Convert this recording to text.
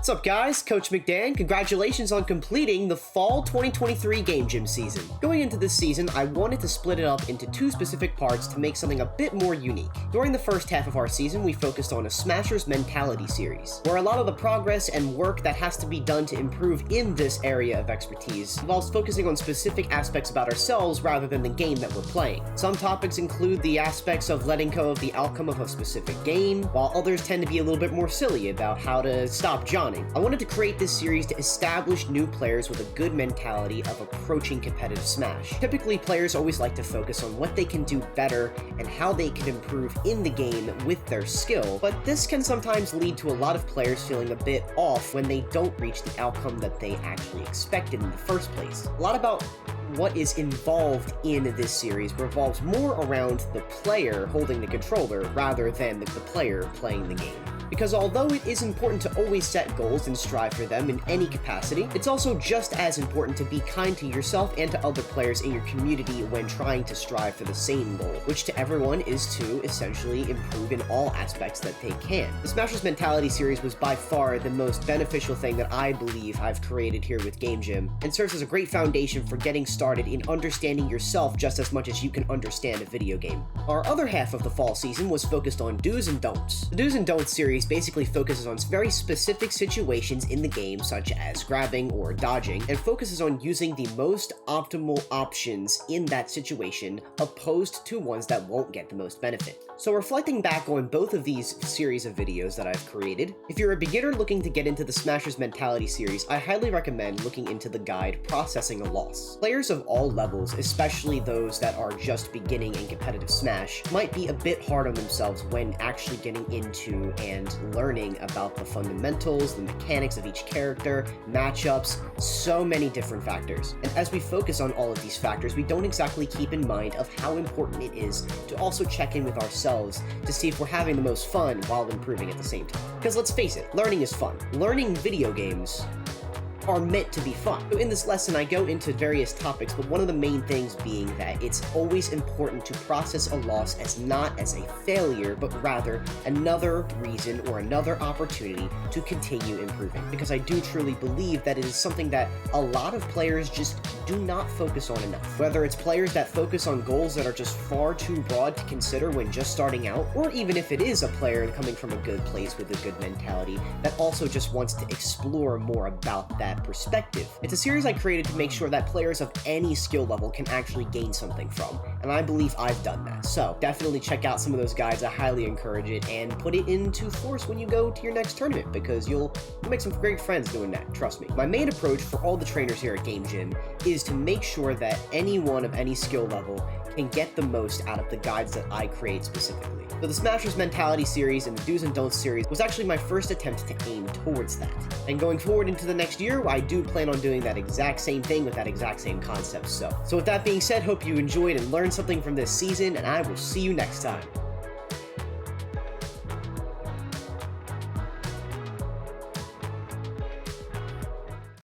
What's up guys, Coach MccDann. Congratulations on completing the Fall 2023 Game Gym season. Going into this season, I wanted to split it up into two specific parts to make something a bit more unique. During the first half of our season, we focused on a Smasher's Mentality series, where a lot of the progress and work that has to be done to improve in this area of expertise involves focusing on specific aspects about ourselves rather than the game that we're playing. Some topics include the aspects of letting go of the outcome of a specific game, while others tend to be a little bit more silly about how to stop Johnning. I wanted to create this series to establish new players with a good mentality of approaching competitive Smash. Typically, players always like to focus on what they can do better and how they can improve in the game with their skill, but this can sometimes lead to a lot of players feeling a bit off when they don't reach the outcome that they actually expected in the first place. A lot about what is involved in this series revolves more around the player holding the controller rather than the player playing the game. Because although it is important to always set goals and strive for them in any capacity, it's also just as important to be kind to yourself and to other players in your community when trying to strive for the same goal, which to everyone is to essentially improve in all aspects that they can. The Smasher's Mentality series was by far the most beneficial thing that I believe I've created here with Game Gym, and serves as a great foundation for getting started in understanding yourself just as much as you can understand a video game. Our other half of the fall season was focused on do's and don'ts. The do's and don'ts series basically focuses on very specific situations in the game, such as grabbing or dodging, and focuses on using the most optimal options in that situation, opposed to ones that won't get the most benefit. So reflecting back on both of these series of videos that I've created, if you're a beginner looking to get into the Smasher's Mentality series, I highly recommend looking into the guide Processing a Loss. Players of all levels, especially those that are just beginning in competitive Smash, might be a bit hard on themselves when actually getting into and learning about the fundamentals, the mechanics of each character, matchups, so many different factors. And as we focus on all of these factors, we don't exactly keep in mind of how important it is to also check in with ourselves to see if we're having the most fun while improving at the same time. Because let's face it, learning is fun. Learning video games are meant to be fun. So in this lesson, I go into various topics, but one of the main things being that it's always important to process a loss as not as a failure, but rather another reason or another opportunity to continue improving. Because I do truly believe that it is something that a lot of players just do not focus on enough. Whether it's players that focus on goals that are just far too broad to consider when just starting out, or even if it is a player coming from a good place with a good mentality that also just wants to explore more about that perspective. It's a series I created to make sure that players of any skill level can actually gain something from, and I believe I've done that. So definitely check out some of those guides. I highly encourage it, and put it into force when you go to your next tournament, because you'll make some great friends doing that, trust me. My main approach for all the trainers here at Game Gym is to make sure that anyone of any skill level can get the most out of the guides that I create specifically. So the Smasher's Mentality series and the Do's and Don'ts series was actually my first attempt to aim towards that. And going forward into the next year, I do plan on doing that exact same thing with that exact same concept. So with that being said, hope you enjoyed and learned something from this season, and I will see you next time.